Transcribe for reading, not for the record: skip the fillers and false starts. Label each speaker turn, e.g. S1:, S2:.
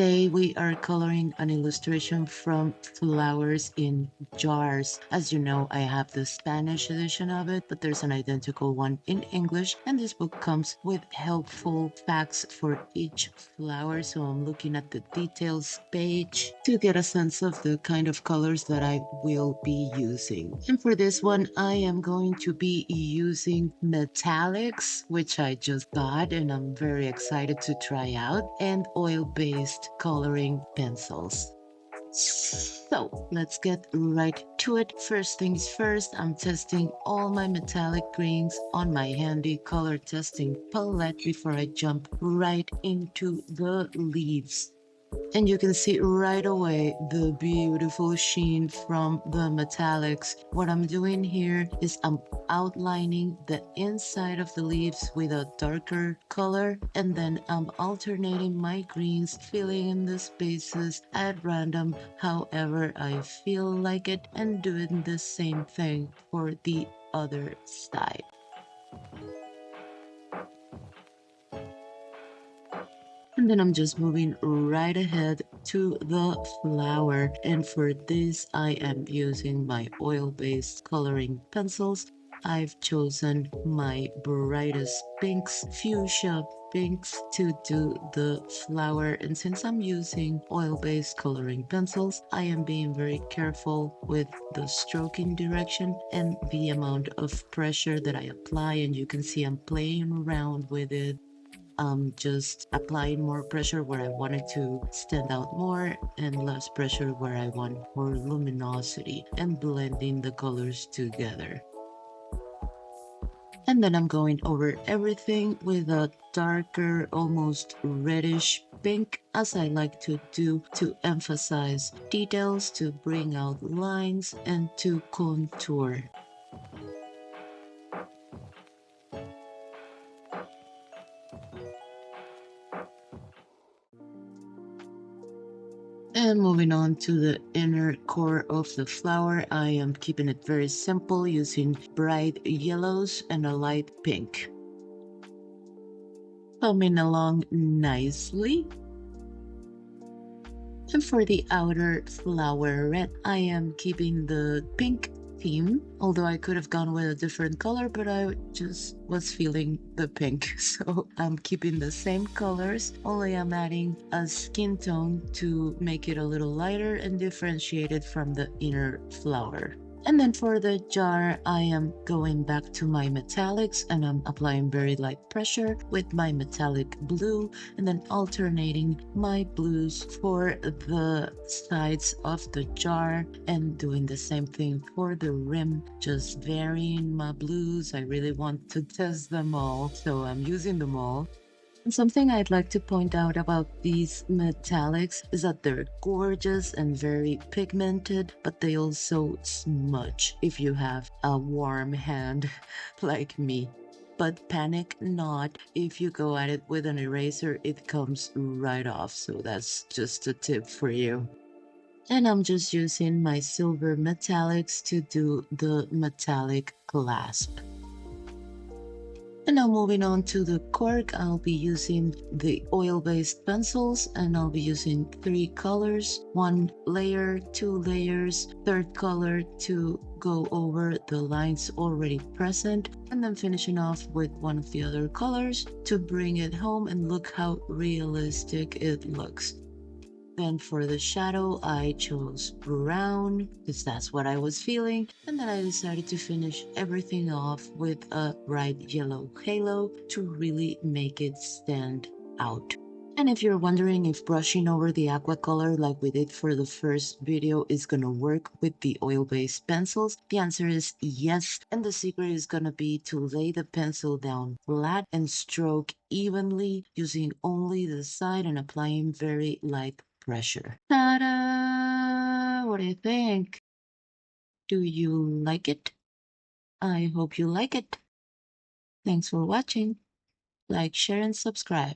S1: Today we are coloring an illustration from Flowers in Jars. As you know, I have the Spanish edition of it, but there's an identical one in English, and this book comes with helpful facts for each flower. So I'm looking at the details page to get a sense of the kind of colors that I will be using. And for this one, I am going to be using metallics, which I just got and I'm very excited to try out, and oil-based coloring pencils. So let's get right to it. First things first, I'm testing all my metallic greens on my handy color testing palette before I jump right into the leaves. And you can see right away the beautiful sheen from the metallics. What I'm doing here is I'm outlining the inside of the leaves with a darker color, and then I'm alternating my greens, filling in the spaces at random however I feel like it, and doing the same thing for the other side. And then I'm just moving right ahead to the flower. And for this, I am using my oil-based coloring pencils. I've chosen my brightest pinks, fuchsia pinks, to do the flower. And since I'm using oil-based coloring pencils, I am being very careful with the stroking direction and the amount of pressure that I apply. And you can see I'm playing around with it, just applying more pressure where I wanted to stand out more and less pressure where I want more luminosity, and blending the colors together. And then I'm going over everything with a darker, almost reddish pink, as I like to do, to emphasize details, to bring out lines, and to contour. And moving on to the inner core of the flower, I am keeping it very simple using bright yellows and a light pink. Coming along nicely. And for the outer flowerette, I am keeping the pink theme, although I could have gone with a different color, but I just was feeling the pink. So I'm keeping the same colors, only I'm adding a skin tone to make it a little lighter and differentiated from the inner flower. And then for the jar, I am going back to my metallics and I'm applying very light pressure with my metallic blue, and then alternating my blues for the sides of the jar and doing the same thing for the rim, just varying my blues. I really want to test them all, so I'm using them all. And something I'd like to point out about these metallics is that they're gorgeous and very pigmented, but they also smudge if you have a warm hand like me. But panic not, if you go at it with an eraser, it comes right off. So that's just a tip for you. And I'm just using my silver metallics to do the metallic clasp. And now moving on to the cork, I'll be using the oil-based pencils and I'll be using 3 colors, 1 layer, 2 layers, third color to go over the lines already present, and then finishing off with one of the other colors to bring it home and look how realistic it looks. Then for the shadow, I chose brown because that's what I was feeling. And then I decided to finish everything off with a bright yellow halo to really make it stand out. And if you're wondering if brushing over the aqua color like we did for the first video is gonna work with the oil-based pencils, the answer is yes. And the secret is gonna be to lay the pencil down flat and stroke evenly using only the side and applying very light pressure. Ta-da! What do you think? Do you like it? I hope you like it. Thanks for watching. Like, share, and subscribe.